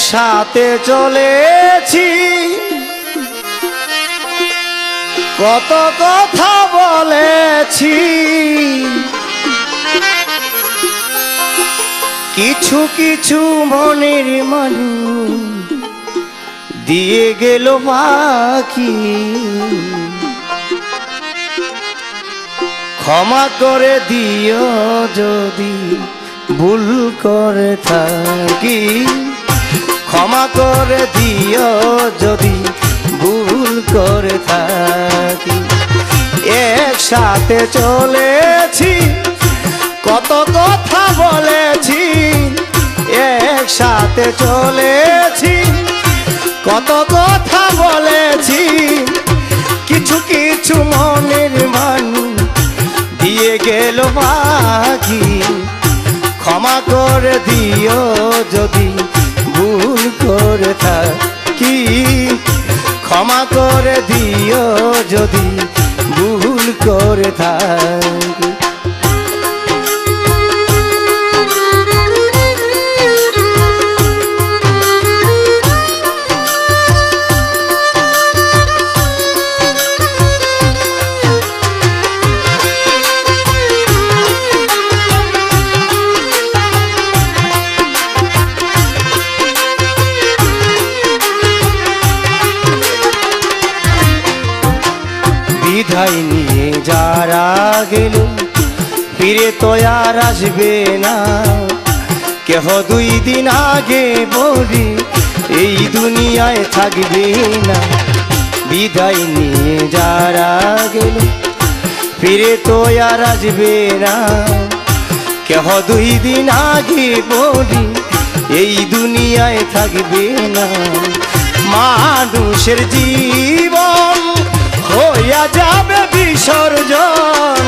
একসাথে চলেছি, কত কথা বলেছি, কিছু কিছু মনের মানুষ দিয়ে গেল বাকি। ক্ষমা করে দিও যদি ভুল করে থাকি, ক্ষমা করে দিও যদি ভুল করে থাকি। একসাথে চলেছি, কত কথা বলেছি, একসাথে চলেছি, কত কথা বলেছি, কিছু কিছু মনের মানুষ দিয়ে গেল বাকি। ক্ষমা করে দিও যদি ভুল করে থাকি, ক্ষমা করে দিও যদি ভুল করে থাকি। বিদায় নিয়ে যারা গেল ফিরে তো আর আসবে না, কেহ দুই দিন আগে বলি এই দুনিয়ায় থাকবে না। বিদায় নিয়ে যারা গেল ফিরে তো আর আসবে না, কেহ দুই দিন আগে বলি এই দুনিয়ায় থাকবে না। মানুষের জীবন হইয়া যাবে বিসর্জন,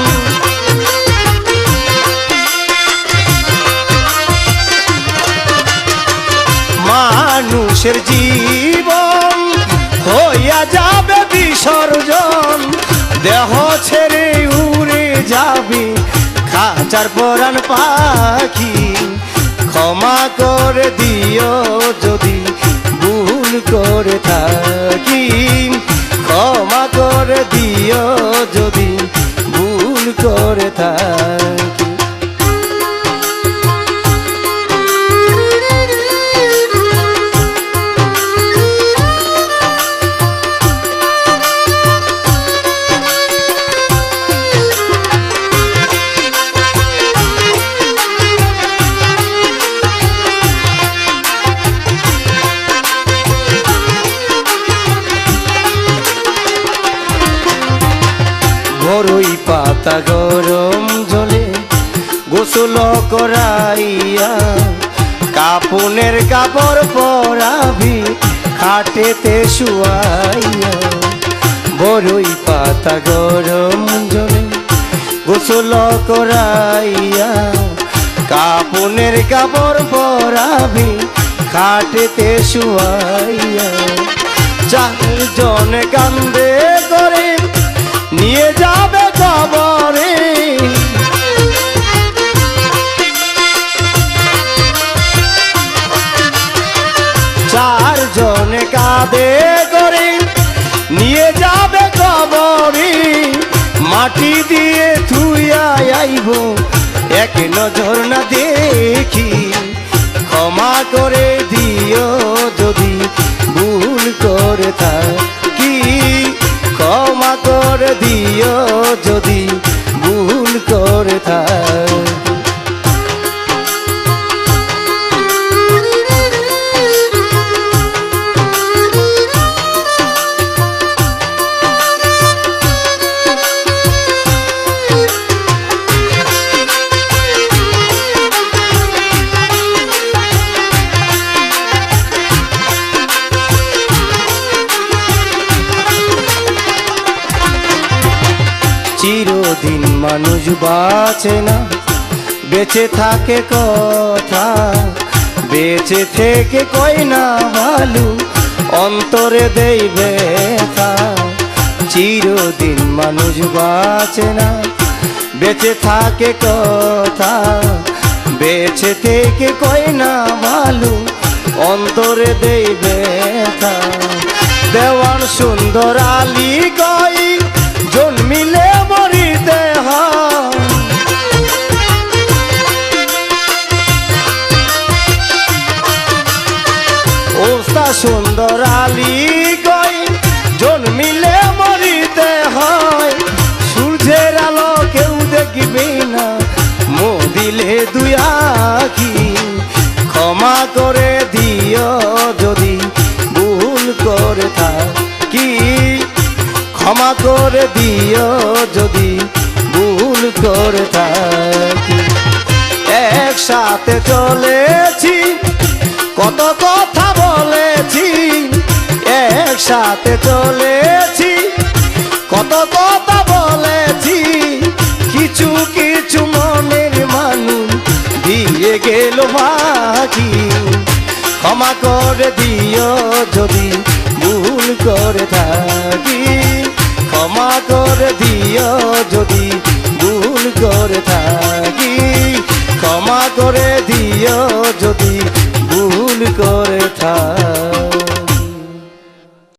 মানুষের জীবন হইয়া যাবে বিসর্জন। দেহ ছেড়ে উড়ে যাবে খাঁচার পরাণ পাখি। ক্ষমা করে দিও যদি ভুল করে থাকি, ক্ষমা করে দিও যদি ভুল করে থাকি। বড়ই পাতা গরম জলে গোসল করাইয়া, কাপনের কাপড় পরাবি খাটেতে শুয়াইয়া। বড়ই পাতা গরম জলে গোসল করাইয়া, কাপনের কাপড় পরাবি খাটেতে শুয়াইয়া। চারজন কান্দে করে নিয়ে যাবে কবরে, চারজন কাঁদে করে নিয়ে যাবে কবরে। মাটি দিয়ে থুইয়া আইব এক নজর না দেখি। ক্ষমা করে দিও যদি ভুল করে থাকি, ক্ষমা করে দিও যদি ভুল করে থাকি। চিরদিন মানুষ বাঁচে না, বেঁচে থাকে কথা, বেঁচে থেকে কই না ভালো অন্তরে দেই ব্যথা। চিরদিন মানুষ বাঁচে না, বেঁচে থাকে কথা, বেঁচে থেকে কই না ভালো অন্তরে দেই ব্যথা। দেওয়ান সুন্দর আলী কই জন্মিলে মরিতে হয়। ওস্তাদ সুন্দর আলী কই জন্মিলে মরিতে হয়। সূর্যের আলো কেউ দেখবে না, দিলে দুই আখি। ক্ষমা করে দিও যদি ভুল করে থাকি, ক্ষমা করে দিও যদি ভুল করে থাকি। একসাথে চলেছি, কত কথা বলেছি, একসাথে চলেছি, কত কথা বলেছি। কিছু কিছু মনের মানুষ দিয়ে গেল বাকি। ক্ষমা করে দিও যদি ভুল করে থাকি, ক্ষমা করে দিও যদি ভুল করে থাকি, ক্ষমা করে দিও যদি ভুল করে থাকি।